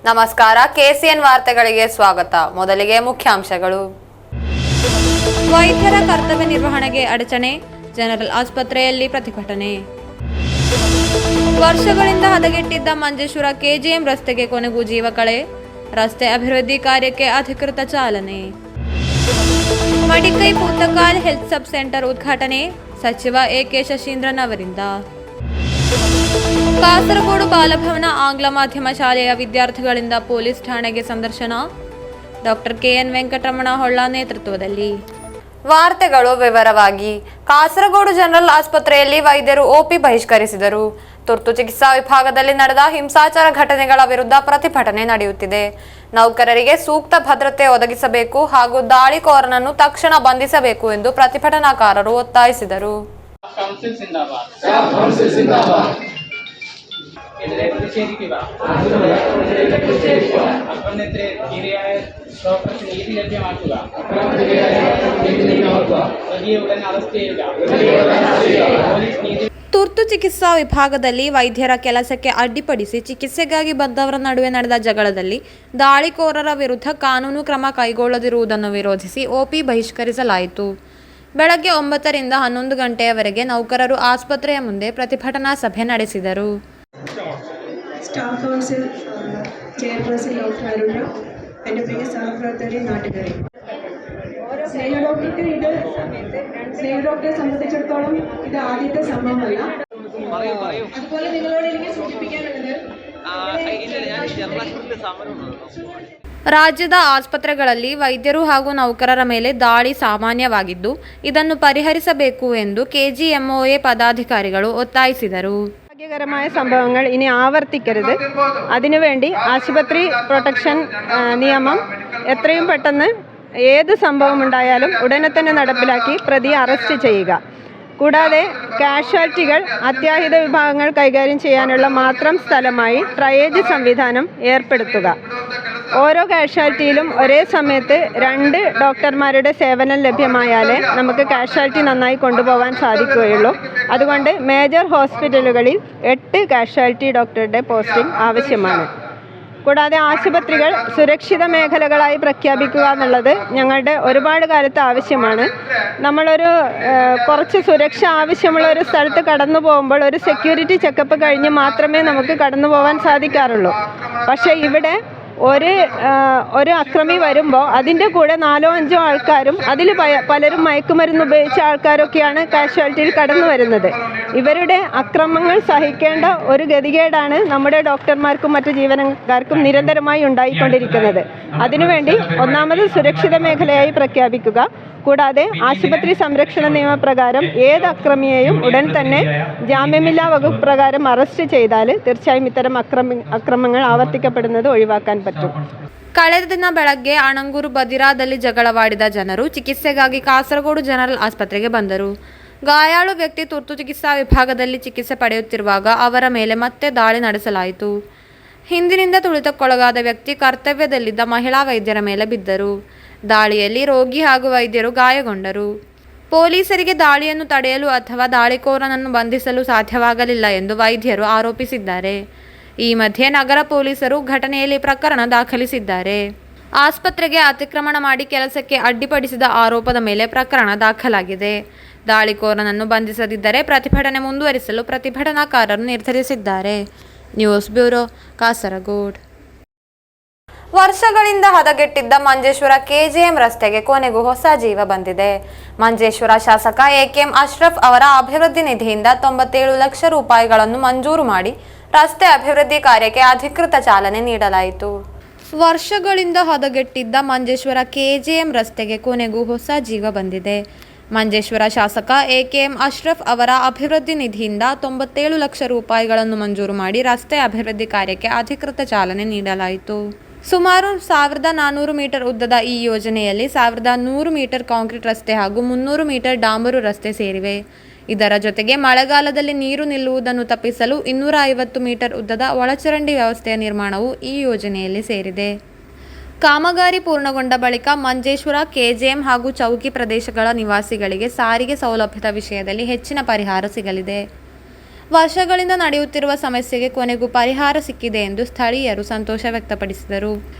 ನಮಸ್ಕಾರ, ಕೆಸಿಎನ್ ವಾರ್ತೆಗಳಿಗೆ ಸ್ವಾಗತ. ಮೊದಲಿಗೆ ಮುಖ್ಯಾಂಶಗಳು. ವೈದ್ಯರ ಕರ್ತವ್ಯ ನಿರ್ವಹಣೆಗೆ ಅಡಚಣೆ, ಜನರಲ್ ಆಸ್ಪತ್ರೆಯಲ್ಲಿ ಪ್ರತಿಭಟನೆ. ವರ್ಷಗಳಿಂದ ಹದಗೆಟ್ಟಿದ್ದ ಮಂಜೇಶ್ವರ ಕೆಜಿಎಂ ರಸ್ತೆಗೆ ಕೊನೆಗೂ ಜೀವಕಳೆ, ರಸ್ತೆ ಅಭಿವೃದ್ಧಿ ಕಾರ್ಯಕ್ಕೆ ಅಧಿಕೃತ ಚಾಲನೆ. ಮಡಿಕೈ ಪೂತಕಾಲ್ ಹೆಲ್ತ್ ಸಬ್ ಸೆಂಟರ್ ಉದ್ಘಾಟನೆ, ಸಚಿವ ಎಕೆ ಶಶೀಂದ್ರನ್ ಅವರಿಂದ. ಕಾಸರಗೋಡು ಬಾಲಭವನ ಆಂಗ್ಲ ಮಾಧ್ಯಮ ಶಾಲೆಯ ವಿದ್ಯಾರ್ಥಿಗಳಿಂದ ಪೊಲೀಸ್ ಠಾಣೆಗೆ ಸಂದರ್ಶನ, ಡಾಕ್ಟರ್ ಕೆಎನ್ ವೆಂಕಟರಮಣ ಹೊಳ್ಳ ನೇತೃತ್ವದಲ್ಲಿ. ವಾರ್ತೆಗಳು ವಿವರವಾಗಿ. ಕಾಸರಗೋಡು ಜನರಲ್ ಆಸ್ಪತ್ರೆಯಲ್ಲಿ ವೈದ್ಯರು ಒಪಿ ಬಹಿಷ್ಕರಿಸಿದರು. ತುರ್ತು ಚಿಕಿತ್ಸಾ ವಿಭಾಗದಲ್ಲಿ ನಡೆದ ಹಿಂಸಾಚಾರ ಘಟನೆಗಳ ವಿರುದ್ಧ ಪ್ರತಿಭಟನೆ ನಡೆಯುತ್ತಿದೆ. ನೌಕರರಿಗೆ ಸೂಕ್ತ ಭದ್ರತೆ ಒದಗಿಸಬೇಕು ಹಾಗೂ ದಾಳಿಕೋರನನ್ನು ತಕ್ಷಣ ಬಂಧಿಸಬೇಕು ಎಂದು ಪ್ರತಿಭಟನಾಕಾರರು ಒತ್ತಾಯಿಸಿದರು. ತುರ್ತು ಚಿಕಿತ್ಸಾ ವಿಭಾಗದಲ್ಲಿ ವೈದ್ಯರ ಕೆಲಸಕ್ಕೆ ಅಡ್ಡಿಪಡಿಸಿ ಚಿಕಿತ್ಸೆಗಾಗಿ ಬಂದವರ ನಡುವೆ ನಡೆದ ಜಗಳದಲ್ಲಿ ದಾಳಿಕೋರರ ವಿರುದ್ಧ ಕಾನೂನು ಕ್ರಮ ಕೈಗೊಳ್ಳದಿರುವುದನ್ನು ವಿರೋಧಿಸಿ ಒಪಿ ಬಹಿಷ್ಕರಿಸಲಾಯಿತು. ಬೆಳಗ್ಗೆ 9 ರಿಂದ 11 ಗಂಟೆಯವರೆಗೆ ನೌಕರರು ಆಸ್ಪತ್ರೆಯ ಮುಂದೆ ಪ್ರತಿಭಟನಾ ಸಭೆ ನಡೆಸಿದರು. Staff council chairperson doctor Aruna, എൻ്റെ പ്രിയ സഹപ്രവർത്തകരെ, നാട്ടുകാരെ, സ്നേഹ ഡോക്ടറെ സംബന്ധിച്ചിടത്തോളം ഇത് ആദ്യത്തെ സംഭവമല്ല. അതുപോലെ നിങ്ങളോട് എനിക്ക് സൂചിപ്പിക്കാനുള്ളത്, ರಾಜ್ಯದ ಆಸ್ಪತ್ರೆಗಳಲ್ಲಿ ವೈದ್ಯರು ಹಾಗೂ ನೌಕರರ ಮೇಲೆ ದಾಳಿ ಸಾಮಾನ್ಯವಾಗಿದ್ದು, ಇದನ್ನು ಪರಿಹರಿಸಬೇಕು ಎಂದು ಕೆಜಿಎಂಒಎ ಪದಾಧಿಕಾರಿಗಳು ಒತ್ತಾಯಿಸಿದರು. ഭാഗ്യകരമായ സംഭവങ്ങൾ ഇനി ആവർത്തിക്കരുത്. അതിനുവേണ്ടി ആശുപത്രി പ്രൊട്ടക്ഷൻ നിയമം എത്രയും പെട്ടെന്ന് ഏത് സംഭവമുണ്ടായാലും ഉടനെ തന്നെ നടപ്പിലാക്കി പ്രതിയെ അറസ്റ്റ് ചെയ്യുക. കൂടാതെ കാഷ്വാലിറ്റികൾ, അത്യാഹിത വിഭാഗങ്ങൾ കൈകാര്യം ചെയ്യാനുള്ള മാത്രം സ്ഥലമായി ട്രയേജ് സംവിധാനം ഏർപ്പെടുത്തുക. ഓരോ കാഷ്വാലിറ്റിയിലും ഒരേ സമയത്ത് 2 ഡോക്ടർമാരുടെ സേവനം ലഭ്യമായാലേ നമുക്ക് കാഷ്വാലിറ്റി നന്നായി കൊണ്ടുപോകാൻ സാധിക്കുകയുള്ളൂ. അതുകൊണ്ട് മേജർ ഹോസ്പിറ്റലുകളിൽ 8 കാഷ്വാലിറ്റി ഡോക്ടറുടെ പോസ്റ്റിംഗ് ആവശ്യമാണ്. കൂടാതെ ആശുപത്രികൾ സുരക്ഷിത മേഖലകളായി പ്രഖ്യാപിക്കുക എന്നുള്ളത് ഞങ്ങളുടെ ഒരുപാട് കാലത്ത് ആവശ്യമാണ്. കുറച്ച് സുരക്ഷ ആവശ്യമുള്ള ഒരു സ്ഥലത്ത് കടന്നു പോകുമ്പോൾ ഒരു സെക്യൂരിറ്റി ചെക്കപ്പ് കഴിഞ്ഞ് മാത്രമേ നമുക്ക് കടന്നു പോകാൻ സാധിക്കാറുള്ളൂ. പക്ഷേ ഇവിടെ ഒരു അക്രമി വരുമ്പോൾ അതിൻ്റെ കൂടെ 4-5 ആൾക്കാരും അതിൽ പലരും മയക്കുമരുന്ന് ഉപയോഗിച്ച ആൾക്കാരൊക്കെയാണ് കാഷ്വാലിറ്റിയിൽ കടന്നു വരുന്നത്. ഇവരുടെ അക്രമങ്ങൾ സഹിക്കേണ്ട ഒരു ഗതികേടാണ് നമ്മുടെ ഡോക്ടർമാർക്കും മറ്റു ജീവനക്കാർക്കും നിരന്തരമായി ഉണ്ടായിക്കൊണ്ടിരിക്കുന്നത്. അതിനുവേണ്ടി ഒന്നാമത് സുരക്ഷിത മേഖലയായി പ്രഖ്യാപിക്കുക. കൂടാതെ ആശുപത്രി സംരക്ഷണ നിയമപ്രകാരം ഏത് അക്രമിയെയും ഉടൻ തന്നെ ജാമ്യമില്ലാ വകുപ്പ് പ്രകാരം അറസ്റ്റ് ചെയ്താൽ തീർച്ചയായും ഇത്തരം അക്രമങ്ങൾ ആവർത്തിക്കപ്പെടുന്നത് ഒഴിവാക്കാൻ പറ്റും. ಕಳೆದ ದಿನ ಬೆಳಗ್ಗೆ ಅಣಂಗೂರು ಬದಿರಾದಲ್ಲಿ ಜಗಳವಾಡಿದ ಜನರು ಚಿಕಿತ್ಸೆಗಾಗಿ ಕಾಸರಗೋಡು ಜನರಲ್ ಆಸ್ಪತ್ರೆಗೆ ಬಂದರು. ಗಾಯಾಳು ವ್ಯಕ್ತಿ ತುರ್ತು ಚಿಕಿತ್ಸಾ ವಿಭಾಗದಲ್ಲಿ ಚಿಕಿತ್ಸೆ ಪಡೆಯುತ್ತಿರುವಾಗ ಅವರ ಮೇಲೆ ಮತ್ತೆ ದಾಳಿ ನಡೆಸಲಾಯಿತು. ಹಿಂದಿನಿಂದ ತುಳಿತಕ್ಕೊಳಗಾದ ವ್ಯಕ್ತಿ ಕರ್ತವ್ಯದಲ್ಲಿದ್ದ ಮಹಿಳಾ ವೈದ್ಯರ ಮೇಲೆ ಬಿದ್ದರು. ದಾಳಿಯಲ್ಲಿ ರೋಗಿ ಹಾಗೂ ವೈದ್ಯರು ಗಾಯಗೊಂಡರು. ಪೊಲೀಸರಿಗೆ ದಾಳಿಯನ್ನು ತಡೆಯಲು ಅಥವಾ ದಾಳಿಕೋರನನ್ನು ಬಂಧಿಸಲು ಸಾಧ್ಯವಾಗಲಿಲ್ಲ ಎಂದು ವೈದ್ಯರು ಆರೋಪಿಸಿದ್ದಾರೆ. ಈ ಮಧ್ಯೆ ನಗರ ಪೊಲೀಸರು ಘಟನೆಯಲ್ಲಿ ಪ್ರಕರಣ ದಾಖಲಿಸಿದ್ದಾರೆ. ಆಸ್ಪತ್ರೆಗೆ ಅತಿಕ್ರಮಣ ಮಾಡಿ ಕೆಲಸಕ್ಕೆ ಅಡ್ಡಿಪಡಿಸಿದ ಆರೋಪದ ಮೇಲೆ ಪ್ರಕರಣ ದಾಖಲಾಗಿದೆ. ದಾಳಿಕೋರನನ್ನು ಬಂಧಿಸದಿದ್ದರೆ ಪ್ರತಿಭಟನೆ ಮುಂದುವರಿಸಲು ಪ್ರತಿಭಟನಾಕಾರರು ನಿರ್ಧರಿಸಿದ್ದಾರೆ. News bureau, Kasaragod. ವರ್ಷಗಳಿಂದ ಹದಗೆಟ್ಟಿದ್ದ ಮಂಜೇಶ್ವರ ಕೆಜಿಎಂ ರಸ್ತೆಗೆ ಕೊನೆಗೂ ಹೊಸ ಜೀವ ಬಂದಿದೆ. ಮಂಜೇಶ್ವರ ಶಾಸಕ ಎಕೆಎಂ ಅಶ್ರಫ್ ಅವರ ಅಭಿವೃದ್ಧಿ ನಿಧಿಯಿಂದ 97 ಲಕ್ಷ ರೂಪಾಯಿಗಳನ್ನು ಮಂಜೂರು ಮಾಡಿ ರಸ್ತೆ ಅಭಿವೃದ್ಧಿ ಕಾರ್ಯಕ್ಕೆ ಅಧಿಕೃತ ಚಾಲನೆ ನೀಡಲಾಯಿತು. ವರ್ಷಗಳಿಂದ ಹದಗೆಟ್ಟಿದ್ದ ಮಂಜೇಶ್ವರ ಕೆಜಿಎಂ ರಸ್ತೆಗೆ ಕೊನೆಗೂ ಹೊಸ ಜೀವ ಬಂದಿದೆ. ಮಂಜೇಶ್ವರ ಶಾಸಕ ಎಕೆಎಂ ಅಶ್ರಫ್ ಅವರ ಅಭಿವೃದ್ಧಿ ನಿಧಿಯಿಂದ 97 ಲಕ್ಷ ರೂಪಾಯಿಗಳನ್ನು ಮಂಜೂರು ಮಾಡಿ ರಸ್ತೆ ಅಭಿವೃದ್ಧಿ ಕಾರ್ಯಕ್ಕೆ ಅಧಿಕೃತ ಚಾಲನೆ ನೀಡಲಾಯಿತು. ಸುಮಾರು 1400 ಮೀಟರ್ ಉದ್ದದ ಈ ಯೋಜನೆಯಲ್ಲಿ 1100 ಮೀಟರ್ ಕಾಂಕ್ರೀಟ್ ರಸ್ತೆ ಹಾಗೂ 300 ಮೀಟರ್ ಡಾಂಬರು ರಸ್ತೆ ಸೇರಿವೆ. ಇದರ ಜೊತೆಗೆ ಮಳೆಗಾಲದಲ್ಲಿ ನೀರು ನಿಲ್ಲುವುದನ್ನು ತಪ್ಪಿಸಲು 250 ಮೀಟರ್ ಉದ್ದದ ಒಳಚರಂಡಿ ವ್ಯವಸ್ಥೆಯ ನಿರ್ಮಾಣವು ಈ ಯೋಜನೆಯಲ್ಲಿ ಸೇರಿದೆ. ಕಾಮಗಾರಿ ಪೂರ್ಣಗೊಂಡ ಬಳಿಕ ಮಂಜೇಶ್ವರ, ಕೆಜಿಎಂ ಹಾಗೂ ಚೌಕಿ ಪ್ರದೇಶಗಳ ನಿವಾಸಿಗಳಿಗೆ ಸಾರಿಗೆ ಸೌಲಭ್ಯದ ವಿಷಯದಲ್ಲಿ ಹೆಚ್ಚಿನ ಪರಿಹಾರ ಸಿಗಲಿದೆ. ವರ್ಷಗಳಿಂದ ನಡೆಯುತ್ತಿರುವ ಸಮಸ್ಯೆಗೆ ಕೊನೆಗೂ ಪರಿಹಾರ ಸಿಕ್ಕಿದೆ ಎಂದು ಸ್ಥಳೀಯರು ಸಂತೋಷ ವ್ಯಕ್ತಪಡಿಸಿದರು.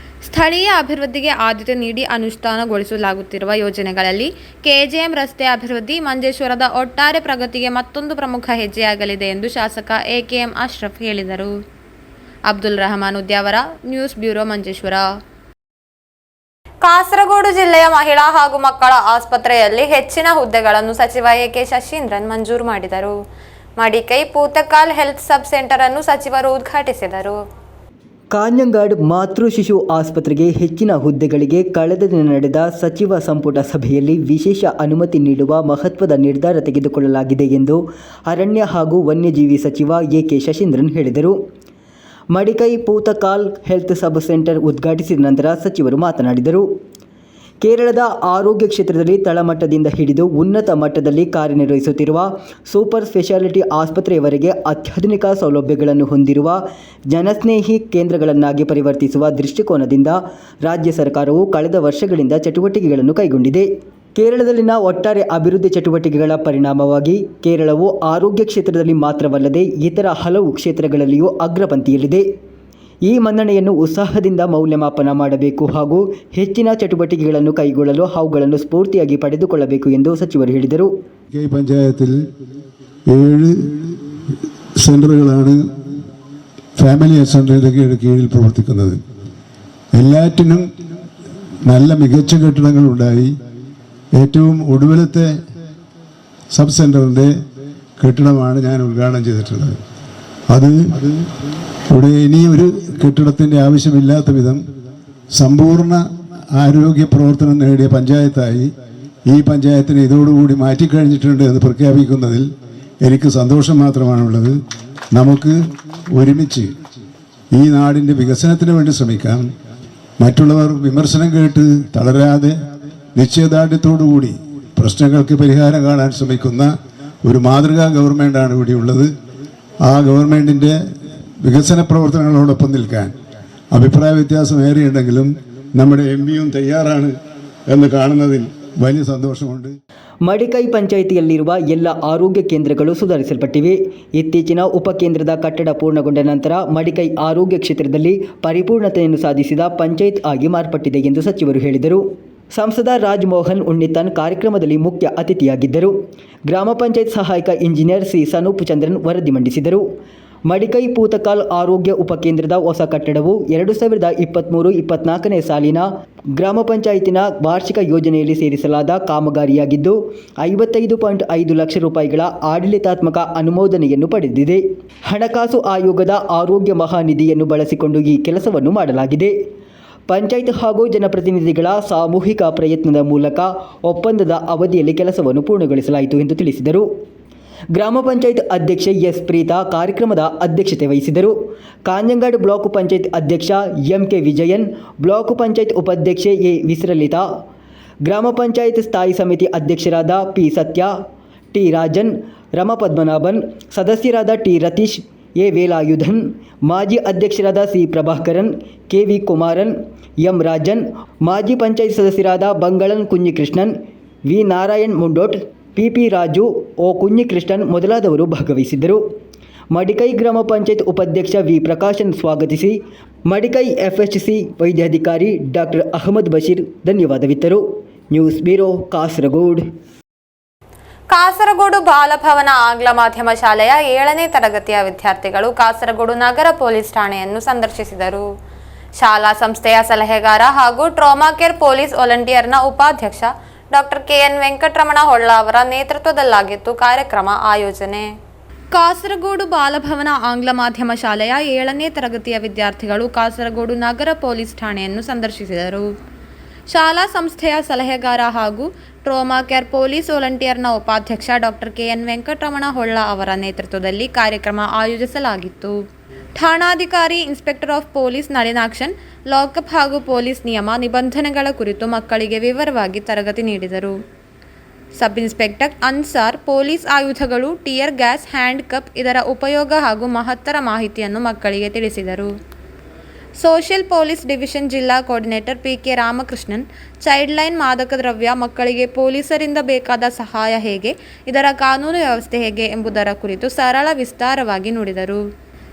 ಸ್ಥಳೀಯ ಅಭಿವೃದ್ಧಿಗೆ ಆದ್ಯತೆ ನೀಡಿ ಅನುಷ್ಠಾನಗೊಳಿಸಲಾಗುತ್ತಿರುವ ಯೋಜನೆಗಳಲ್ಲಿ ಕೆಜೆಎಂ ರಸ್ತೆ ಅಭಿವೃದ್ಧಿ ಮಂಜೇಶ್ವರದ ಒಟ್ಟಾರೆ ಪ್ರಗತಿಗೆ ಮತ್ತೊಂದು ಪ್ರಮುಖ ಹೆಜ್ಜೆಯಾಗಲಿದೆ ಎಂದು ಶಾಸಕ ಎಕೆಎಂ ಅಶ್ರಫ್ ಹೇಳಿದರು. Abdul Rahman Udyavar, news bureau, Manjeshwar. ಕಾಸರಗೋಡು ಜಿಲ್ಲೆಯ ಮಹಿಳಾ ಹಾಗೂ ಮಕ್ಕಳ ಆಸ್ಪತ್ರೆಯಲ್ಲಿ ಹೆಚ್ಚಿನ ಹುದ್ದೆಗಳನ್ನು ಸಚಿವ ಎಕೆ ಶಶೀಂದ್ರನ್ ಮಂಜೂರು ಮಾಡಿದರು. ಮಡಿಕೈ ಪೂತಕಾಲ್ ಹೆಲ್ತ್ ಸಬ್ ಸೆಂಟರ್ ಅನ್ನು ಸಚಿವರು ಉದ್ಘಾಟಿಸಿದರು. ಕಾಞಂಗಾಡ್ ಮಾತೃ ಶಿಶು ಆಸ್ಪತ್ರೆಗೆ ಹೆಚ್ಚಿನ ಹುದ್ದೆಗಳಿಗೆ ಕಳೆದ ದಿನ ನಡೆದ ಸಚಿವ ಸಂಪುಟ ಸಭೆಯಲ್ಲಿ ವಿಶೇಷ ಅನುಮತಿ ನೀಡುವ ಮಹತ್ವದ ನಿರ್ಧಾರ ತೆಗೆದುಕೊಳ್ಳಲಾಗಿದೆ ಎಂದು ಅರಣ್ಯ ಹಾಗೂ ವನ್ಯಜೀವಿ ಸಚಿವ ಎಕೆ ಶಶೀಂದ್ರನ್ ಹೇಳಿದರು. ಮಡಿಕೈ ಪೂತಕಾಲ್ ಹೆಲ್ತ್ ಸಬ್ ಸೆಂಟರ್ ಉದ್ಘಾಟಿಸಿದ ನಂತರ ಸಚಿವರು ಮಾತನಾಡಿದರು. ಕೇರಳದ ಆರೋಗ್ಯ ಕ್ಷೇತ್ರದಲ್ಲಿ ತಳಮಟ್ಟದಿಂದ ಹಿಡಿದು ಉನ್ನತ ಮಟ್ಟದಲ್ಲಿ ಕಾರ್ಯನಿರ್ವಹಿಸುತ್ತಿರುವ ಸೂಪರ್ ಸ್ಪೆಷಾಲಿಟಿ ಆಸ್ಪತ್ರೆಯವರೆಗೆ ಅತ್ಯಾಧುನಿಕ ಸೌಲಭ್ಯಗಳನ್ನು ಹೊಂದಿರುವ ಜನಸ್ನೇಹಿ ಕೇಂದ್ರಗಳನ್ನಾಗಿ ಪರಿವರ್ತಿಸುವ ದೃಷ್ಟಿಕೋನದಿಂದ ರಾಜ್ಯ ಸರ್ಕಾರವು ಕಳೆದ ವರ್ಷಗಳಿಂದ ಚಟುವಟಿಕೆಗಳನ್ನು ಕೈಗೊಂಡಿದೆ. ಕೇರಳದಲ್ಲಿನ ಒಟ್ಟಾರೆ ಅಭಿವೃದ್ಧಿ ಚಟುವಟಿಕೆಗಳ ಪರಿಣಾಮವಾಗಿ ಕೇರಳವು ಆರೋಗ್ಯ ಕ್ಷೇತ್ರದಲ್ಲಿ ಮಾತ್ರವಲ್ಲದೆ ಇತರ ಹಲವು ಕ್ಷೇತ್ರಗಳಲ್ಲಿಯೂ ಅಗ್ರಪಂಕ್ತಿಯಲ್ಲಿದೆ. ಈ ಮನ್ನಣೆಯನ್ನು ಉತ್ಸಾಹದಿಂದ ಮೌಲ್ಯಮಾಪನ ಮಾಡಬೇಕು ಹಾಗೂ ಹೆಚ್ಚಿನ ಚಟುವಟಿಕೆಗಳನ್ನು ಕೈಗೊಳ್ಳಲು ಅವುಗಳನ್ನು ಸ್ಫೂರ್ತಿಯಾಗಿ ಪಡೆದುಕೊಳ್ಳಬೇಕು ಎಂದು ಸಚಿವರು ಹೇಳಿದರು. പഞ്ചായത്തിൽ 7 സെൻ്ററുകളാണ് ഫാമിലി സെൻ്ററിൻ്റെ കീഴിൽ പ്രവർത്തിക്കുന്നത്. എല്ലാറ്റിനും നല്ല മികച്ച കെട്ടിടങ്ങളുണ്ടായി. ഏറ്റവും ഒടുവിലത്തെ സബ് സെൻ്ററിൻ്റെ കെട്ടിടമാണ് ഞാൻ ഉദ്ഘാടനം ചെയ്തിട്ടുള്ളത്. അത് ഇവിടെ ഇനിയൊരു കെട്ടിടത്തിൻ്റെ ആവശ്യമില്ലാത്ത വിധം സമ്പൂർണ്ണ ആരോഗ്യ പ്രവർത്തനം നേടിയ പഞ്ചായത്തായി ഈ പഞ്ചായത്തിനെ ഇതോടുകൂടി മാറ്റിക്കഴിഞ്ഞിട്ടുണ്ട് എന്ന് പ്രഖ്യാപിക്കുന്നതിൽ എനിക്ക് സന്തോഷം മാത്രമാണുള്ളത്. നമുക്ക് ഒരുമിച്ച് ഈ നാടിൻ്റെ വികസനത്തിന് വേണ്ടി ശ്രമിക്കാം. മറ്റുള്ളവർ വിമർശനം കേട്ട് തളരാതെ നിശ്ചയദാർഢ്യത്തോടുകൂടി പ്രശ്നങ്ങൾക്ക് പരിഹാരം കാണാൻ ശ്രമിക്കുന്ന ഒരു മാതൃകാ ഗവൺമെൻറ്റാണ് ഇവിടെയുള്ളത്. ആ ഗവൺമെൻറ്റിൻ്റെ വികസന പ്രവർത്തനങ്ങളോടൊപ്പം നിൽക്കാൻ അഭിപ്രായ വ്യത്യാസം ഏറെയുണ്ടെങ്കിലും നമ്മുടെ എംപിയും തയ്യാറാണ് എന്ന് കാണുന്നതിൽ വലിയ സന്തോഷമുണ്ട്. ಮಡಿಕೈ ಪಂಚಾಯಿತಿಯಲ್ಲಿರುವ ಎಲ್ಲ ಆರೋಗ್ಯ ಕೇಂದ್ರಗಳು ಸುಧಾರಿಸಲ್ಪಟ್ಟಿವೆ. ಇತ್ತೀಚಿನ ಉಪಕೇಂದ್ರದ ಕಟ್ಟಡ ಪೂರ್ಣಗೊಂಡ ನಂತರ ಮಡಿಕೈ ಆರೋಗ್ಯ ಕ್ಷೇತ್ರದಲ್ಲಿ ಪರಿಪೂರ್ಣತೆಯನ್ನು ಸಾಧಿಸಿದ ಪಂಚಾಯತ್ ಆಗಿ ಮಾರ್ಪಟ್ಟಿದೆ ಎಂದು ಸಚಿವರು ಹೇಳಿದರು. ಸಂಸದ ರಾಜಮೋಹನ್ ಉಣ್ಣಿತಾನ್ ಕಾರ್ಯಕ್ರಮದಲ್ಲಿ ಮುಖ್ಯ ಅತಿಥಿಯಾಗಿದ್ದರು. ಗ್ರಾಮ ಪಂಚಾಯತ್ ಸಹಾಯಕ ಇಂಜಿನಿಯರ್ ಸಿ ಸನೂಪ್ ಚಂದ್ರನ್ ವರದಿ ಮಂಡಿಸಿದರು. ಮಡಿಕೈ ಪೂತಕಾಲ್ ಆರೋಗ್ಯ ಉಪಕೇಂದ್ರದ ಹೊಸ ಕಟ್ಟಡವು 2023-24ನೇ ಸಾಲಿನ ಗ್ರಾಮ ಪಂಚಾಯತಿನ ವಾರ್ಷಿಕ ಯೋಜನೆಯಲ್ಲಿ ಸೇರಿಸಲಾದ ಕಾಮಗಾರಿಯಾಗಿದ್ದು 55.5 ಲಕ್ಷ ರೂಪಾಯಿಗಳ ಆಡಳಿತಾತ್ಮಕ ಅನುಮೋದನೆಯನ್ನು ಪಡೆದಿದೆ. ಹಣಕಾಸು ಆಯೋಗದ ಆರೋಗ್ಯ ಮಹಾನಿಧಿಯನ್ನು ಬಳಸಿಕೊಂಡು ಈ ಕೆಲಸವನ್ನು ಮಾಡಲಾಗಿದೆ. ಪಂಚಾಯತ್ ಹಾಗೂ ಜನಪ್ರತಿನಿಧಿಗಳ ಸಾಮೂಹಿಕ ಪ್ರಯತ್ನದ ಮೂಲಕ ಒಪ್ಪಂದದ ಅವಧಿಯಲ್ಲಿ ಕೆಲಸವನ್ನು ಪೂರ್ಣಗೊಳಿಸಲಾಯಿತು ಎಂದು ತಿಳಿಸಿದರು. ಗ್ರಾಮ ಪಂಚಾಯತ್ ಅಧ್ಯಕ್ಷೆ ಎಸ್ ಪ್ರೀತಾ ಕಾರ್ಯಕ್ರಮದ ಅಧ್ಯಕ್ಷತೆ ವಹಿಸಿದರು. ಕಾಞಂಗಾಡ್ ಬ್ಲಾಕ್ ಪಂಚಾಯತ್ ಅಧ್ಯಕ್ಷ ಎಂಕೆ ವಿಜಯನ್, ಬ್ಲಾಕ್ ಪಂಚಾಯತ್ ಉಪಾಧ್ಯಕ್ಷೆ ಎ ವಿಸ್ರಲಿತಾ, ಗ್ರಾಮ ಪಂಚಾಯತ್ ಸ್ಥಾಯಿ ಸಮಿತಿ ಅಧ್ಯಕ್ಷರಾದ ಪಿ ಸತ್ಯ, ಟಿ ರಾಜನ್, ರಮಪದ್ಮನಾಭನ್, ಸದಸ್ಯರಾದ ಟಿ ರತೀಶ್, ಎ ವೇಲಾಯುಧನ್, ಮಾಜಿ ಅಧ್ಯಕ್ಷರಾದ C Prabhakaran, K V Kumaran, M Rajan, ಮಾಜಿ ಪಂಚಾಯತ್ ಸದಸ್ಯರಾದ Bangalan Kunhikrishnan, V Narayan Mundot, P Raju, O Kunhikrishnan ಮೊದಲಾದವರು ಭಾಗವಹಿಸಿದ್ದರು. ಮಡಿಕೈ ಗ್ರಾಮ ಪಂಚಾಯತ್ ಉಪಾಧ್ಯಕ್ಷ ವಿ ಪ್ರಕಾಶನ್ ಸ್ವಾಗತಿಸಿ ಮಡಿಕೈ ಎಫ್ಎಚ್ಸಿ ವೈದ್ಯಾಧಿಕಾರಿ ಡಾಕ್ಟರ್ ಅಹಮದ್ ಬಶೀರ್ ಧನ್ಯವಾದವಿತ್ತರು. News bureau, Kasaragod. ಕಾಸರಗೋಡು ಬಾಲಭವನ ಆಂಗ್ಲ ಮಾಧ್ಯಮ ಶಾಲೆಯ 7ನೇ ತರಗತಿಯ ವಿದ್ಯಾರ್ಥಿಗಳು ಕಾಸರಗೋಡು ನಗರ ಪೊಲೀಸ್ ಠಾಣೆಯನ್ನು ಸಂದರ್ಶಿಸಿದರು. ಶಾಲಾ ಸಂಸ್ಥೆಯ ಸಲಹೆಗಾರ ಹಾಗೂ ಟ್ರಾಮಾ ಕೇರ್ ಪೊಲೀಸ್ ವಾಲಂಟಿಯರ್ನ ಉಪಾಧ್ಯಕ್ಷ ಡಾಕ್ಟರ್ ಕೆಎನ್ ವೆಂಕಟರಮಣ ಹೊಳ್ಳ ಅವರ ನೇತೃತ್ವದಲ್ಲಾಗಿತ್ತು ಕಾರ್ಯಕ್ರಮ ಆಯೋಜನೆ. ಕಾಸರಗೋಡು ಬಾಲಭವನ ಆಂಗ್ಲ ಮಾಧ್ಯಮ ಶಾಲೆಯ 7ನೇ ತರಗತಿಯ ವಿದ್ಯಾರ್ಥಿಗಳು ಕಾಸರಗೋಡು ನಗರ ಪೊಲೀಸ್ ಠಾಣೆಯನ್ನು ಸಂದರ್ಶಿಸಿದರು. ಶಾಲಾ ಸಂಸ್ಥೆಯ ಸಲಹೆಗಾರ ಹಾಗೂ ಟ್ರಾಮಾ ಕೇರ್ ಪೊಲೀಸ್ ವಾಲಂಟಿಯರ್ನ ಉಪಾಧ್ಯಕ್ಷ ಡಾಕ್ಟರ್ ಕೆಎನ್ ವೆಂಕಟರಮಣ ಹೊಳ್ಳ ಅವರ ನೇತೃತ್ವದಲ್ಲಿ ಕಾರ್ಯಕ್ರಮ ಆಯೋಜಿಸಲಾಗಿತ್ತು. ಠಾಣಾಧಿಕಾರಿ inspector of police Nalinakshan lockup ಹಾಗೂ ಪೊಲೀಸ್ ನಿಯಮ ನಿಬಂಧನೆಗಳ ಕುರಿತು ಮಕ್ಕಳಿಗೆ ವಿವರವಾಗಿ ತರಗತಿ ನೀಡಿದರು. ಸಬ್ ಇನ್ಸ್ಪೆಕ್ಟರ್ ಅನ್ಸಾರ್ ಪೊಲೀಸ್ ಆಯುಧಗಳು, ಟಿಯರ್ ಗ್ಯಾಸ್, ಹ್ಯಾಂಡ್ ಕಪ್ ಇದರ ಉಪಯೋಗ ಹಾಗೂ ಮಹತ್ತರ ಮಾಹಿತಿಯನ್ನು ಮಕ್ಕಳಿಗೆ ತಿಳಿಸಿದರು. ಸೋಷಿಯಲ್ ಪೊಲೀಸ್ ಡಿವಿಷನ್ ಜಿಲ್ಲಾ coordinator PK Ramakrishnan Childline ಮಾದಕ ದ್ರವ್ಯ ಮಕ್ಕಳಿಗೆ ಪೊಲೀಸರಿಂದ ಬೇಕಾದ ಸಹಾಯ ಹೇಗೆ, ಇದರ ಕಾನೂನು ವ್ಯವಸ್ಥೆ ಹೇಗೆ ಎಂಬುದರ ಕುರಿತು ಸರಳ ವಿಸ್ತಾರವಾಗಿ ನುಡಿದರು.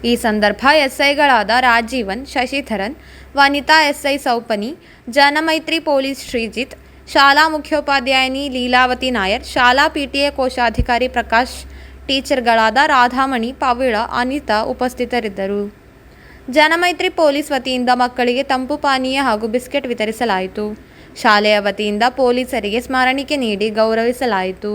ಈ ಸಂದರ್ಭ ಎಸ್ಐಗಳಾದ ರಾಜೀವನ್, ಶಶಿಧರನ್, ವನಿತಾ ಎಸ್ಐ ಸೌಪನಿ, ಜನಮೈತ್ರಿ ಪೊಲೀಸ್ ಶ್ರೀಜಿತ್, ಶಾಲಾ ಮುಖ್ಯೋಪಾಧ್ಯಾಯಿನಿ ಲೀಲಾವತಿ ನಾಯರ್, ಶಾಲಾ ಪಿಟಿಎ ಕೋಶಾಧಿಕಾರಿ ಪ್ರಕಾಶ್, ಟೀಚರ್ಗಳಾದ ರಾಧಾಮಣಿ, ಪವಿಳ, ಅನಿತಾ ಉಪಸ್ಥಿತರಿದ್ದರು. ಜನಮೈತ್ರಿ ಪೊಲೀಸ್ ವತಿಯಿಂದ ಮಕ್ಕಳಿಗೆ ತಂಪು ಪಾನೀಯ ಹಾಗೂ ಬಿಸ್ಕೆಟ್ ವಿತರಿಸಲಾಯಿತು. ಶಾಲೆಯ ವತಿಯಿಂದ ಪೊಲೀಸರಿಗೆ ಸ್ಮರಣಿಕೆ ನೀಡಿ ಗೌರವಿಸಲಾಯಿತು.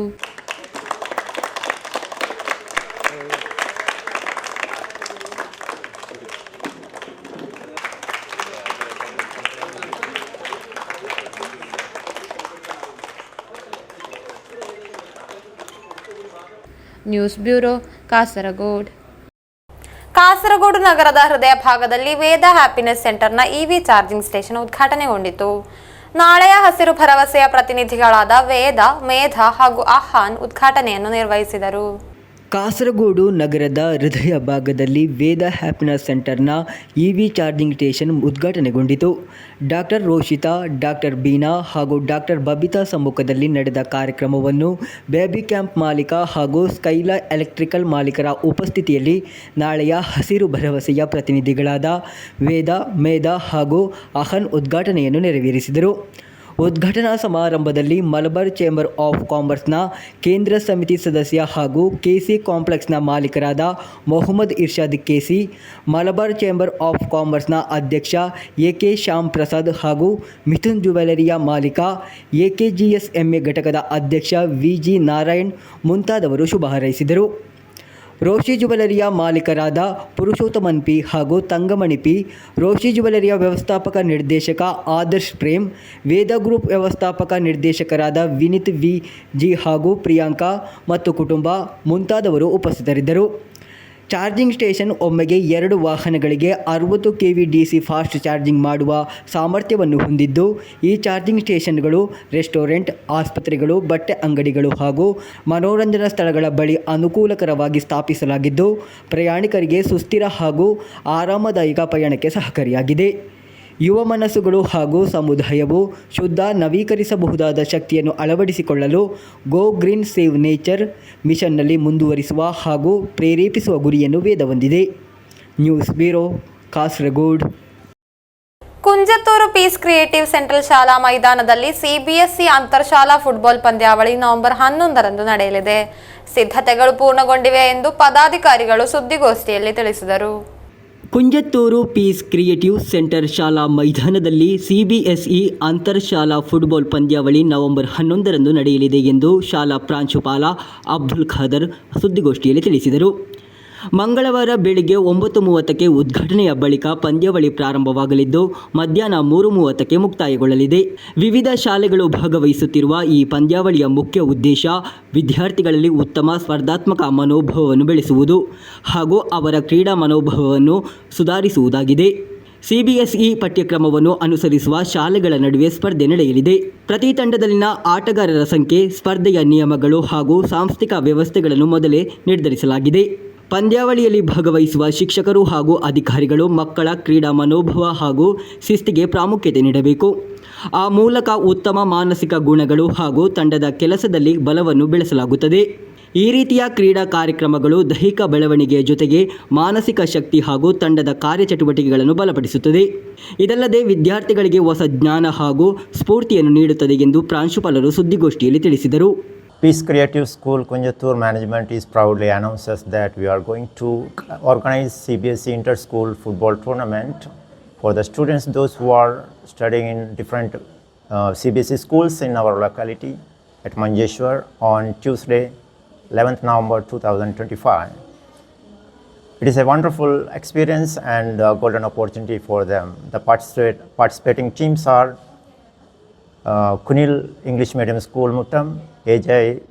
News bureau, Kasaragod. ಕಾಸರಗೋಡು ನಗರದ ಹೃದಯ ಭಾಗದಲ್ಲಿ ವೇದ ಹ್ಯಾಪಿನೆಸ್ ಸೆಂಟರ್ನ ಇವಿ ಚಾರ್ಜಿಂಗ್ ಸ್ಟೇಷನ್ ಉದ್ಘಾಟನೆಗೊಂಡಿತು. ನಾಳೆಯ ಹಸಿರು ಭರವಸೆಯ ಪ್ರತಿನಿಧಿಗಳಾದ ವೇದ, ಮೇಧ ಹಾಗೂ ಆಹಾನ್ ಉದ್ಘಾಟನೆಯನ್ನು ನಿರ್ವಹಿಸಿದರು. ಕಾಸರಗೋಡು ನಗರದ ಹೃದಯ ಭಾಗದಲ್ಲಿ ವೇದ ಹ್ಯಾಪಿನೆಸ್ ಸೆಂಟರ್ನ ಇವಿ ಚಾರ್ಜಿಂಗ್ ಸ್ಟೇಷನ್ ಉದ್ಘಾಟನೆಗೊಂಡಿತು. ಡಾಕ್ಟರ್ ರೋಷಿತಾ, ಡಾಕ್ಟರ್ ಬೀನಾ ಹಾಗೂ ಡಾಕ್ಟರ್ ಬಬಿತಾ ಸಮ್ಮುಖದಲ್ಲಿ ನಡೆದ ಕಾರ್ಯಕ್ರಮವನ್ನು ಬೇಬಿ ಕ್ಯಾಂಪ್ ಮಾಲೀಕ ಹಾಗೂ ಸ್ಕೈಲಾ ಎಲೆಕ್ಟ್ರಿಕಲ್ ಮಾಲೀಕರ ಉಪಸ್ಥಿತಿಯಲ್ಲಿ ನಾಳೆಯ ಹಸಿರು ಭರವಸೆಯ ಪ್ರತಿನಿಧಿಗಳಾದ ವೇದ, ಮೇಧ ಹಾಗೂ ಅಹನ್ ಉದ್ಘಾಟನೆಯನ್ನು ನೆರವೇರಿಸಿದರು. ಉದ್ಘಾಟನಾ ಸಮಾರಂಭದಲ್ಲಿ ಮಲಬಾರ್ ಚೇಂಬರ್ ಆಫ್ ಕಾಮರ್ಸ್ನ ಕೇಂದ್ರ ಸಮಿತಿ ಸದಸ್ಯ ಹಾಗೂ ಕೆಸಿ ಕಾಂಪ್ಲೆಕ್ಸ್ನ ಮಾಲೀಕರಾದ Mohammed Irshad KC, Malabar chamber of ಕಾಮರ್ಸ್ನ ಅಧ್ಯಕ್ಷ ಎಕೆ ಶ್ಯಾಮ್ ಪ್ರಸಾದ್ ಹಾಗೂ ಮಿಥುನ್ ಜ್ಯುವೆಲರಿಯ ಮಾಲೀಕ ಎಕೆಜಿಎಸ್ಎಂಎ ಘಟಕದ ಅಧ್ಯಕ್ಷ ವಿಜಿ ನಾರಾಯಣ್ ಮುಂತಾದವರು ಶುಭ ಹಾರೈಸಿದರು. ರೋಶಿ ಜ್ಯುವೆಲರಿಯ ಮಾಲೀಕರಾದ ಪುರುಷೋತ್ತಮನ್ ಪಿ ಹಾಗೂ ತಂಗಮಣಿ ಪಿ, ರೋಶಿ ಜ್ಯುವೆಲರಿಯ ವ್ಯವಸ್ಥಾಪಕ ನಿರ್ದೇಶಕ ಆದರ್ಶ್ ಪ್ರೇಮ್, ವೇದ ಗ್ರೂಪ್ ವ್ಯವಸ್ಥಾಪಕ ನಿರ್ದೇಶಕರಾದ ವಿನಿತ್ ವಿ ಜಿ ಹಾಗೂ ಪ್ರಿಯಾಂಕಾ ಮತ್ತು ಕುಟುಂಬ ಮುಂತಾದವರು ಉಪಸ್ಥಿತರಿದ್ದರು. ಚಾರ್ಜಿಂಗ್ ಸ್ಟೇಷನ್ ಒಮ್ಮೆಗೆ 2 ವಾಹನಗಳಿಗೆ 60 ಕೆವಿ ಡಿಸಿ ಫಾಸ್ಟ್ ಚಾರ್ಜಿಂಗ್ ಮಾಡುವ ಸಾಮರ್ಥ್ಯವನ್ನು ಹೊಂದಿದ್ದು, ಈ ಚಾರ್ಜಿಂಗ್ ಸ್ಟೇಷನ್ಗಳು ರೆಸ್ಟೋರೆಂಟ್, ಆಸ್ಪತ್ರೆಗಳು, ಬಟ್ಟೆ ಅಂಗಡಿಗಳು ಹಾಗೂ ಮನೋರಂಜನಾ ಸ್ಥಳಗಳ ಬಳಿ ಅನುಕೂಲಕರವಾಗಿ ಸ್ಥಾಪಿಸಲಾಗಿದ್ದು, ಪ್ರಯಾಣಿಕರಿಗೆ ಸುಸ್ಥಿರ ಹಾಗೂ ಆರಾಮದಾಯಕ ಪಯಣಕ್ಕೆ ಸಹಕಾರಿಯಾಗಿದೆ. ಯುವ ಮನಸ್ಸುಗಳು ಹಾಗೂ ಸಮುದಾಯವು ಶುದ್ಧ, ನವೀಕರಿಸಬಹುದಾದ ಶಕ್ತಿಯನ್ನು ಅಳವಡಿಸಿಕೊಳ್ಳಲು ಗೋ ಗ್ರೀನ್ ಸೇವ್ ನೇಚರ್ ಮಿಷನ್ನಲ್ಲಿ ಮುಂದುವರಿಸುವ ಹಾಗೂ ಪ್ರೇರೇಪಿಸುವ ಗುರಿಯನ್ನು ವೇದ ಹೊಂದಿದೆ. News bureau, Kasaragod. Kunjathur peace creative central ಶಾಲಾ ಮೈದಾನದಲ್ಲಿ ಸಿಬಿಎಸ್ಇ ಅಂತರ್ಶಾಲಾ ಫುಟ್ಬಾಲ್ ಪಂದ್ಯಾವಳಿ ನವೆಂಬರ್ 11ರಂದು ನಡೆಯಲಿದೆ. ಸಿದ್ಧತೆಗಳು ಪೂರ್ಣಗೊಂಡಿವೆ ಎಂದು ಪದಾಧಿಕಾರಿಗಳು ಸುದ್ದಿಗೋಷ್ಠಿಯಲ್ಲಿ ತಿಳಿಸಿದರು. ಕುಂಜತ್ತೂರು ಪೀಸ್ ಕ್ರಿಯೇಟಿವ್ ಸೆಂಟರ್ ಶಾಲಾ ಮೈದಾನದಲ್ಲಿ ಸಿಬಿಎಸ್ಇ ಅಂತರ್ಶಾಲಾ ಫುಟ್ಬಾಲ್ ಪಂದ್ಯಾವಳಿ ನವೆಂಬರ್ 11ರಂದು ನಡೆಯಲಿದೆ ಎಂದು ಶಾಲಾ ಪ್ರಾಂಶುಪಾಲ ಅಬ್ದುಲ್ ಖಾದರ್ ಸುದ್ದಿಗೋಷ್ಠಿಯಲ್ಲಿ ತಿಳಿಸಿದರು. ಮಂಗಳವಾರ ಬೆಳಿಗ್ಗೆ 9:30ಕ್ಕೆ ಉದ್ಘಾಟನೆಯ ಬಳಿಕ ಪಂದ್ಯಾವಳಿ ಪ್ರಾರಂಭವಾಗಲಿದ್ದು, ಮಧ್ಯಾಹ್ನ 3:30ಕ್ಕೆ ಮುಕ್ತಾಯಗೊಳ್ಳಲಿದೆ. ವಿವಿಧ ಶಾಲೆಗಳು ಭಾಗವಹಿಸುತ್ತಿರುವ ಈ ಪಂದ್ಯಾವಳಿಯ ಮುಖ್ಯ ಉದ್ದೇಶ ವಿದ್ಯಾರ್ಥಿಗಳಲ್ಲಿ ಉತ್ತಮ ಸ್ಪರ್ಧಾತ್ಮಕ ಮನೋಭಾವವನ್ನು ಬೆಳೆಸುವುದು ಹಾಗೂ ಅವರ ಕ್ರೀಡಾ ಮನೋಭಾವವನ್ನು ಸುಧಾರಿಸುವುದಾಗಿದೆ. ಸಿಬಿಎಸ್ಇ ಪಠ್ಯಕ್ರಮವನ್ನು ಅನುಸರಿಸುವ ಶಾಲೆಗಳ ನಡುವೆ ಸ್ಪರ್ಧೆ ನಡೆಯಲಿದೆ. ಪ್ರತಿ ತಂಡದಲ್ಲಿನ ಆಟಗಾರರ ಸಂಖ್ಯೆ, ಸ್ಪರ್ಧೆಯ ನಿಯಮಗಳು ಹಾಗೂ ಸಾಂಸ್ಥಿಕ ವ್ಯವಸ್ಥೆಗಳನ್ನು ಮೊದಲೇ ನಿರ್ಧರಿಸಲಾಗಿದೆ. ಪಂದ್ಯಾವಳಿಯಲ್ಲಿ ಭಾಗವಹಿಸುವ ಶಿಕ್ಷಕರು ಹಾಗೂ ಅಧಿಕಾರಿಗಳು ಮಕ್ಕಳ ಕ್ರೀಡಾ ಮನೋಭಾವ ಹಾಗೂ ಶಿಸ್ತಿಗೆ ಪ್ರಾಮುಖ್ಯತೆ ನೀಡಬೇಕು. ಆ ಮೂಲಕ ಉತ್ತಮ ಮಾನಸಿಕ ಗುಣಗಳು ಹಾಗೂ ತಂಡದ ಕೆಲಸದಲ್ಲಿ ಬಲವನ್ನು ಬೆಳೆಸಲಾಗುತ್ತದೆ. ಈ ರೀತಿಯ ಕ್ರೀಡಾ ಕಾರ್ಯಕ್ರಮಗಳು ದೈಹಿಕ ಬೆಳವಣಿಗೆಯ ಜೊತೆಗೆ ಮಾನಸಿಕ ಶಕ್ತಿ ಹಾಗೂ ತಂಡದ ಕಾರ್ಯಚಟುವಟಿಕೆಗಳನ್ನು ಬಲಪಡಿಸುತ್ತದೆ. ಇದಲ್ಲದೆ ವಿದ್ಯಾರ್ಥಿಗಳಿಗೆ ಹೊಸ ಜ್ಞಾನ ಹಾಗೂ ಸ್ಫೂರ್ತಿಯನ್ನು ನೀಡುತ್ತದೆ ಎಂದು ಪ್ರಾಂಶುಪಾಲರು ಸುದ್ದಿಗೋಷ್ಠಿಯಲ್ಲಿ ತಿಳಿಸಿದರು. Peace Creative School Kunjattur Management is proudly announces that we are going to organize CBSE Inter-School Football Tournament for the students, those who are studying in different CBSE schools in our locality at Manjeshwar on Tuesday, 11th November 2025. It is a wonderful experience and a golden opportunity for them. The participating teams are Kunil English Medium School Muttam, AJ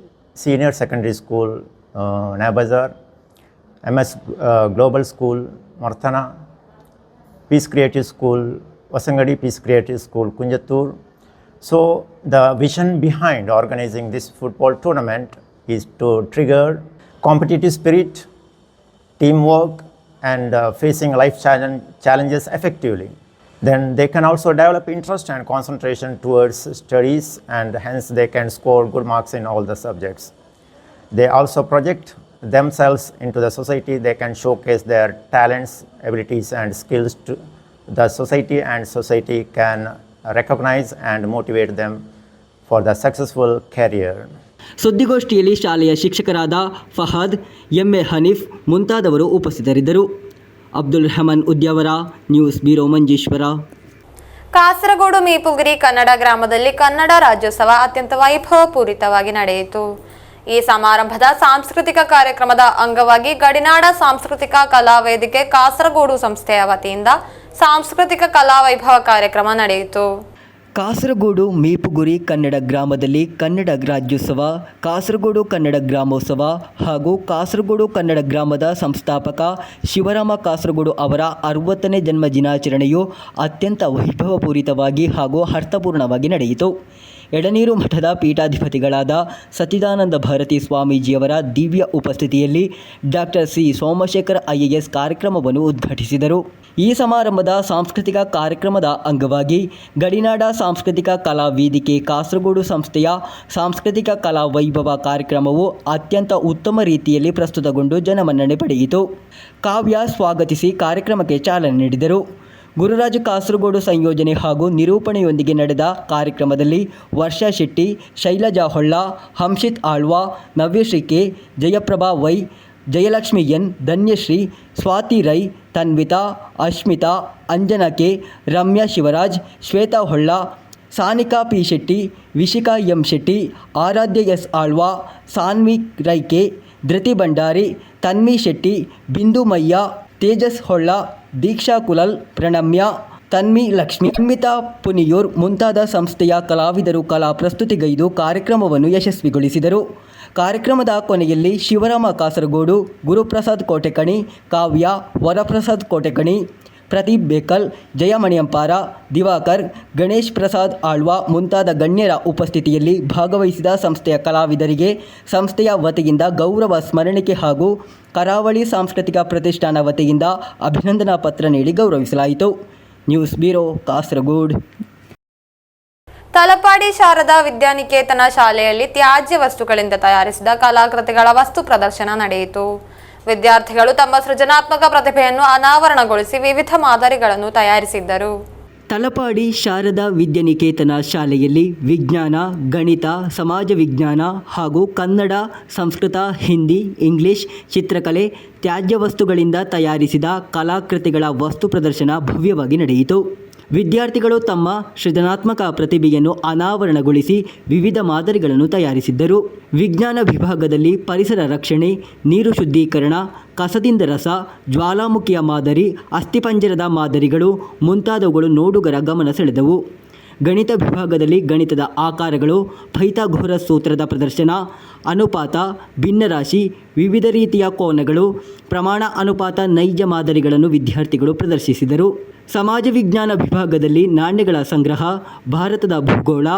Senior Secondary School Nabazar, MS Global School Marthana, Peace Creative School Vasangadi, Peace Creative School Kunjattur. So the vision behind organizing this football tournament is to trigger competitive spirit, teamwork and facing life challenges effectively. Then they can also develop interest and concentration towards studies, and hence they can score good marks in all the subjects. They also project themselves into the society. They can showcase their talents, abilities and skills to the society, and society can recognize and motivate them for the successful career. ಸುದ್ದಿಗೋಷ್ಠಿಯಲ್ಲಿ ಶಾಲೆಯ ಶಿಕ್ಷಕರಾದ ಫಹದ್, M A. Haneef ಮುಂತಾದವರು ಉಪಸ್ಥಿತರಿದ್ದರು. Abdul Rehman Udyavar, news bureau, Manjeshwar. Kasaragod Meepugiri Kannada ಗ್ರಾಮದಲ್ಲಿ ಕನ್ನಡ ರಾಜ್ಯೋತ್ಸವ ಅತ್ಯಂತ ವೈಭವಪೂರಿತವಾಗಿ ನಡೆಯಿತು. ಈ ಸಮಾರಂಭದ ಸಾಂಸ್ಕೃತಿಕ ಕಾರ್ಯಕ್ರಮದ ಅಂಗವಾಗಿ ಗಡಿನಾಡ ಸಾಂಸ್ಕೃತಿಕ ಕಲಾ ವೇದಿಕೆ ಕಾಸರಗೋಡು ಸಂಸ್ಥೆಯ ವತಿಯಿಂದ ಸಾಂಸ್ಕೃತಿಕ ಕಲಾ ವೈಭವ ಕಾರ್ಯಕ್ರಮ ನಡೆಯಿತು. ಕಾಸರಗೋಡು ಮೀಪುಗುರಿ ಕನ್ನಡ ಗ್ರಾಮದಲ್ಲಿ ಕನ್ನಡ ರಾಜ್ಯೋತ್ಸವ, ಕಾಸರಗೋಡು ಕನ್ನಡ ಗ್ರಾಮೋತ್ಸವ ಹಾಗೂ ಕಾಸರಗೋಡು ಕನ್ನಡ ಗ್ರಾಮದ ಸಂಸ್ಥಾಪಕ ಶಿವರಾಮ ಕಾಸರಗೋಡು ಅವರ 60ನೇ ಜನ್ಮ ದಿನಾಚರಣೆಯು ಅತ್ಯಂತ ವೈಭವಪೂರಿತವಾಗಿ ಹಾಗೂ ಅರ್ಥಪೂರ್ಣವಾಗಿ ನಡೆಯಿತು. ಎಡನೀರು ಮಠದ ಪೀಠಾಧಿಪತಿಗಳಾದ ಸಚ್ಚಿದಾನಂದ ಭಾರತಿ ಸ್ವಾಮೀಜಿಯವರ ದಿವ್ಯ ಉಪಸ್ಥಿತಿಯಲ್ಲಿ ಡಾಕ್ಟರ್ ಸಿ ಸೋಮಶೇಖರ್ IAS ಕಾರ್ಯಕ್ರಮವನ್ನು ಉದ್ಘಾಟಿಸಿದರು. ಈ ಸಮಾರಂಭದ ಸಾಂಸ್ಕೃತಿಕ ಕಾರ್ಯಕ್ರಮದ ಅಂಗವಾಗಿ ಗಡಿನಾಡ ಸಾಂಸ್ಕೃತಿಕ ಕಲಾ ವೇದಿಕೆ ಕಾಸರಗೋಡು ಸಂಸ್ಥೆಯ ಸಾಂಸ್ಕೃತಿಕ ಕಲಾ ವೈಭವ ಕಾರ್ಯಕ್ರಮವು ಅತ್ಯಂತ ಉತ್ತಮ ರೀತಿಯಲ್ಲಿ ಪ್ರಸ್ತುತಗೊಂಡು ಜನಮನ್ನಣೆ ಪಡೆಯಿತು. ಕಾವ್ಯ ಸ್ವಾಗತಿಸಿ ಕಾರ್ಯಕ್ರಮಕ್ಕೆ ಚಾಲನೆ ನೀಡಿದರು. ಗುರುರಾಜ್ ಕಾಸರಗೋಡು ಸಂಯೋಜನೆ ಹಾಗೂ ನಿರೂಪಣೆಯೊಂದಿಗೆ ನಡೆದ ಕಾರ್ಯಕ್ರಮದಲ್ಲಿ Varsha Shetty, Shailaja Holla, Hamsith Alva, Navyashree K, Jayaprabha Y, Jayalakshmi N, Dhanyashree, Swathi Rai, Tanvitha, Ashmitha, Anjana K, Ramya Shivaraj, Shwetha Holla, Sanika P Shetty, Vishika M Shetty, Aradhya S Alva, Sanvi Rai K, Dhruthi Bhandari, Tanmi Shetty, ಬಿಂದು ಮಯ್ಯ, ತೇಜಸ್ ಹೊಳ್ಳ, ದೀಕ್ಷಾ ಕುಲಲ್, ಪ್ರಣಮ್ಯ, ತನ್ಮಿ ಲಕ್ಷ್ಮಿ, ಅನ್ವಿತಾ ಪುನಿಯೂರ್ ಮುಂತಾದ ಸಂಸ್ಥೆಯ ಕಲಾವಿದರು ಕಲಾ ಪ್ರಸ್ತುತಿಗೈದು ಕಾರ್ಯಕ್ರಮವನ್ನು ಯಶಸ್ವಿಗೊಳಿಸಿದರು. ಕಾರ್ಯಕ್ರಮದ ಕೊನೆಯಲ್ಲಿ ಶಿವರಾಮ ಕಾಸರಗೋಡು, ಗುರುಪ್ರಸಾದ್ ಕೋಟೆಕಣಿ, ಕಾವ್ಯ, ವರಪ್ರಸಾದ್ ಕೋಟೆಕಣಿ, ಪ್ರದೀಪ್ ಬೇಕಲ್, ಜಯಮಣಿಯಂಪಾರ, ದಿವಾಕರ್, ಗಣೇಶ್ ಪ್ರಸಾದ್ ಆಳ್ವಾ ಮುಂತಾದ ಗಣ್ಯರ ಉಪಸ್ಥಿತಿಯಲ್ಲಿ ಭಾಗವಹಿಸಿದ ಸಂಸ್ಥೆಯ ಕಲಾವಿದರಿಗೆ ಸಂಸ್ಥೆಯ ವತಿಯಿಂದ ಗೌರವ ಸ್ಮರಣಿಕೆ ಹಾಗೂ ಕರಾವಳಿ ಸಾಂಸ್ಕೃತಿಕ ಪ್ರತಿಷ್ಠಾನ ವತಿಯಿಂದ ಅಭಿನಂದನಾ ಪತ್ರ ನೀಡಿ ಗೌರವಿಸಲಾಯಿತು. News bureau, Kasaragod. ತಲಪಾಡಿ ಶಾರದಾ ವಿದ್ಯಾನಿಕೇತನ ಶಾಲೆಯಲ್ಲಿ ತ್ಯಾಜ್ಯ ವಸ್ತುಗಳಿಂದ ತಯಾರಿಸಿದ ಕಲಾಕೃತಿಗಳ ವಸ್ತು ಪ್ರದರ್ಶನ ನಡೆಯಿತು. ವಿದ್ಯಾರ್ಥಿಗಳು ತಮ್ಮ ಸೃಜನಾತ್ಮಕ ಪ್ರತಿಭೆಯನ್ನು ಅನಾವರಣಗೊಳಿಸಿ ವಿವಿಧ ಮಾದರಿಗಳನ್ನು ತಯಾರಿಸಿದ್ದರು. ತಲಪಾಡಿ ಶಾರದಾ ವಿದ್ಯಾನಿಕೇತನ ಶಾಲೆಯಲ್ಲಿ ವಿಜ್ಞಾನ, ಗಣಿತ, ಸಮಾಜ ವಿಜ್ಞಾನ ಹಾಗೂ ಕನ್ನಡ, ಸಂಸ್ಕೃತ, ಹಿಂದಿ, ಇಂಗ್ಲಿಷ್, ಚಿತ್ರಕಲೆ, ತ್ಯಾಜ್ಯ ವಸ್ತುಗಳಿಂದ ತಯಾರಿಸಿದ ಕಲಾಕೃತಿಗಳ ವಸ್ತು ಪ್ರದರ್ಶನ ಭವ್ಯವಾಗಿ ನಡೆಯಿತು. ವಿದ್ಯಾರ್ಥಿಗಳು ತಮ್ಮ ಸೃಜನಾತ್ಮಕ ಪ್ರತಿಭೆಯನ್ನು ಅನಾವರಣಗೊಳಿಸಿ ವಿವಿಧ ಮಾದರಿಗಳನ್ನು ತಯಾರಿಸಿದ್ದರು. ವಿಜ್ಞಾನ ವಿಭಾಗದಲ್ಲಿ ಪರಿಸರ ರಕ್ಷಣೆ, ನೀರು ಶುದ್ಧೀಕರಣ, ಕಸದಿಂದ ರಸ, ಜ್ವಾಲಾಮುಖಿಯ ಮಾದರಿ, ಅಸ್ಥಿಪಂಜರದ ಮಾದರಿಗಳು ಮುಂತಾದವುಗಳು ನೋಡುಗರ ಗಮನ ಸೆಳೆದವು. ಗಣಿತ ವಿಭಾಗದಲ್ಲಿ ಗಣಿತದ ಆಕಾರಗಳು, ಪೈಥಾಗೋರಸ್ ಸೂತ್ರದ ಪ್ರದರ್ಶನ, ಅನುಪಾತ, ಭಿನ್ನರಾಶಿ, ವಿವಿಧ ರೀತಿಯ ಕೋನಗಳು, ಪ್ರಮಾಣ ಅನುಪಾತ ನೈಜ ಮಾದರಿಗಳನ್ನು ವಿದ್ಯಾರ್ಥಿಗಳು ಪ್ರದರ್ಶಿಸಿದರು. ಸಮಾಜ ವಿಜ್ಞಾನ ವಿಭಾಗದಲ್ಲಿ ನಾಣ್ಯಗಳ ಸಂಗ್ರಹ, ಭಾರತದ ಭೂಗೋಳ,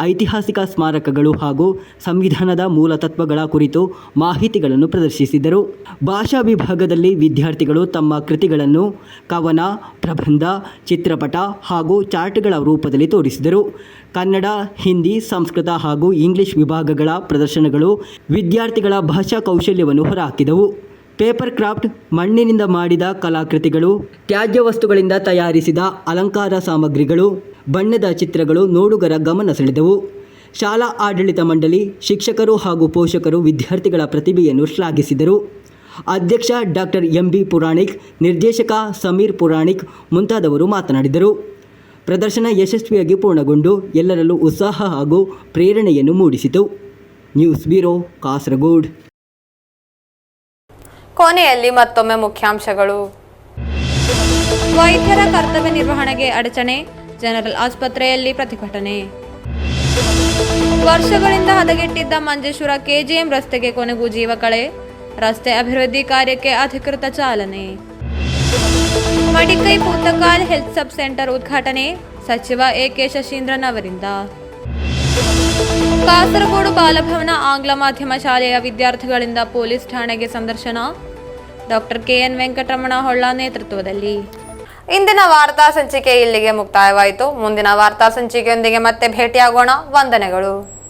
ಐತಿಹಾಸಿಕ ಸ್ಮಾರಕಗಳು ಹಾಗೂ ಸಂವಿಧಾನದ ಮೂಲ ತತ್ವಗಳ ಕುರಿತು ಮಾಹಿತಿಗಳನ್ನು ಪ್ರದರ್ಶಿಸಿದರು. ಭಾಷಾ ವಿಭಾಗದಲ್ಲಿ ವಿದ್ಯಾರ್ಥಿಗಳು ತಮ್ಮ ಕೃತಿಗಳನ್ನು ಕವನ, ಪ್ರಬಂಧ, ಚಿತ್ರಪಟ ಹಾಗೂ ಚಾರ್ಟ್ಗಳ ರೂಪದಲ್ಲಿ ತೋರಿಸಿದರು. ಕನ್ನಡ, ಹಿಂದಿ, ಸಂಸ್ಕೃತ ಹಾಗೂ ಇಂಗ್ಲಿಷ್ ವಿಭಾಗಗಳ ಪ್ರದರ್ಶನಗಳು ವಿದ್ಯಾರ್ಥಿಗಳ ಭಾಷಾ ಕೌಶಲ್ಯವನ್ನು ಹೊರಹಾಕಿದವು. ಪೇಪರ್ ಕ್ರಾಫ್ಟ್, ಮಣ್ಣಿನಿಂದ ಮಾಡಿದ ಕಲಾಕೃತಿಗಳು, ತ್ಯಾಜ್ಯ ವಸ್ತುಗಳಿಂದ ತಯಾರಿಸಿದ ಅಲಂಕಾರ ಸಾಮಗ್ರಿಗಳು, ಬಣ್ಣದ ಚಿತ್ರಗಳು ನೋಡುಗರ ಗಮನ ಸೆಳೆದವು. ಶಾಲಾ ಆಡಳಿತ ಮಂಡಳಿ, ಶಿಕ್ಷಕರು ಹಾಗೂ ಪೋಷಕರು ವಿದ್ಯಾರ್ಥಿಗಳ ಪ್ರತಿಭೆಯನ್ನು ಶ್ಲಾಘಿಸಿದರು. ಅಧ್ಯಕ್ಷ ಡಾಕ್ಟರ್ MB ಪುರಾಣಿಕ್, ನಿರ್ದೇಶಕ ಸಮೀರ್ ಪುರಾಣಿಕ್ ಮುಂತಾದವರು ಮಾತನಾಡಿದರು. ಪ್ರದರ್ಶನ ಯಶಸ್ವಿಯಾಗಿ ಪೂರ್ಣಗೊಂಡು ಎಲ್ಲರಲ್ಲೂ ಉತ್ಸಾಹ ಹಾಗೂ ಪ್ರೇರಣೆಯನ್ನು ಮೂಡಿಸಿತು. News bureau, Kasaragod. ಕೊನೆಯಲ್ಲಿ ಮತ್ತೊಮ್ಮೆ ಮುಖ್ಯಾಂಶಗಳು. ವೈದ್ಯರ ಕರ್ತವ್ಯ ನಿರ್ವಹಣೆಗೆ ಅಡಚಣೆ, ಜನರಲ್ ಆಸ್ಪತ್ರೆಯಲ್ಲಿ ಪ್ರತಿಭಟನೆ. ವರ್ಷಗಳಿಂದ ಹದಗೆಟ್ಟಿದ್ದ ಮಂಜೇಶ್ವರ KGM ರಸ್ತೆಗೆ ಕೊನೆಗೂ ಜೀವಕಳೆ, ರಸ್ತೆ ಅಭಿವೃದ್ಧಿ ಕಾರ್ಯಕ್ಕೆ ಅಧಿಕೃತ ಚಾಲನೆ. ಮಡಿಕೈ ಪೂತಕಾಲ್ ಹೆಲ್ತ್ ಸಬ್ ಸೆಂಟರ್ ಉದ್ಘಾಟನೆ, ಸಚಿವ AK ಶಶೀಂದ್ರನ್ ಅವರಿಂದ. ಕಾಸರಗೋಡು ಬಾಲಭವನ ಆಂಗ್ಲ ಮಾಧ್ಯಮ ಶಾಲೆಯ ವಿದ್ಯಾರ್ಥಿಗಳಿಂದ ಪೊಲೀಸ್ ಠಾಣೆಗೆ ಸಂದರ್ಶನ, ಡಾಕ್ಟರ್ KN ವೆಂಕಟರಮಣ ಹೊಳ್ಳ ನೇತೃತ್ವದಲ್ಲಿ. ಇಂದಿನ ವಾರ್ತಾ ಸಂಚಿಕೆ ಇಲ್ಲಿಗೆ ಮುಕ್ತಾಯವಾಯಿತು. ಮುಂದಿನ ವಾರ್ತಾ ಸಂಚಿಕೆಯೊಂದಿಗೆ ಮತ್ತೆ ಭೇಟಿಯಾಗೋಣ. ವಂದನೆಗಳು.